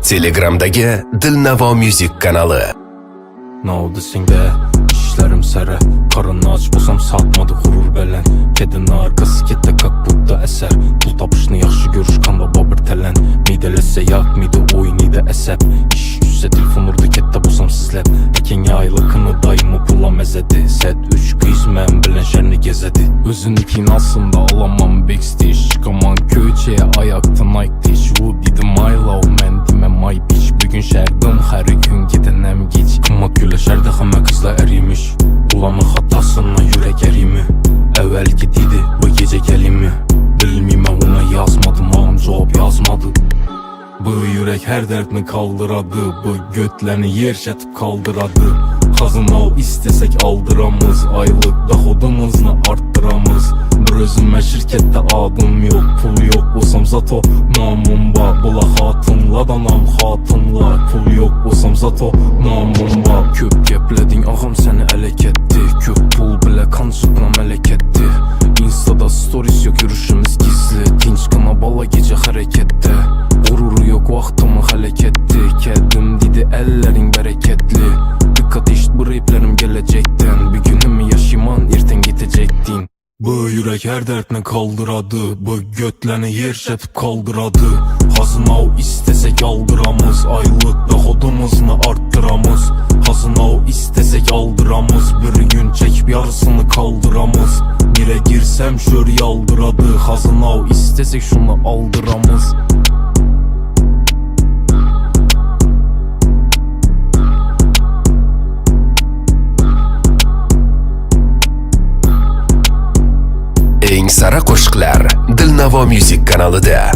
Telegramdagi Dilnavo Music kanali. Ne oldu sende? İşlerim sere. Karını aç bulsam satmadı gurur belen. Kedinin arkası kette kakbutta eser. Pul tapışını yaxşı görüş kanda babır telen. Midelese yak mide oynaydı esep. İş düşse telefon urdu kette bulsam sizlep. Eken yaylıkını dayımı pula mezedi. Set 3 kız men bilen şerini gezedi. Özünükin aslında alamam backstage. Çıkaman köçeye ayakta Nike diş. Who did my love men dime my bitch. Bugün şerdim her gün gidenem geç. Kımmat güleşerde hama kızla erimiş. Ulanın hatasına yürek erimi. Evvel gidiydi bu gece gelimi. Bilmiyim ona yazmadım ağam cevap yazmadı. Bu yürek her dertini kaldıradı. Bu götlerini yerşetip kaldıradı. Kazınav istesek aldıramız. Aylık dohodumuzni arttıramız. Bir özüme şirkette adım yok. Pul yok olsam zato namım var. Bula hatınla danam hatınla. Pul yok olsam zato namım var. Köp gepledin ağam seni elek etti. Köp pul bile kan sütna melek etti. Instada stories yok yürüyüşümüz gizli. Tinç kana bala gece harekette. Gururu yok vaxtımı halek etti. Kedim dedi ellerin bereketli. Dikkat işt bu raplerim gelecekten. Bir günümü yaşayman erten gidecektin. Bu yürek her dertini kaldıradı. Bu götlerini yerşetip kaldıradı. Hazınav istesek aldıramız. Aylık dohodumuzni arttıramız. Hazınav istesek aldıramız. Bir gün çekip yarısını kaldıramız. Bire girsem şöyle aldıradı. Hazınav istesek şunu aldıramız. Eng sara qo'shiqlar Dilnavo Music kanalida.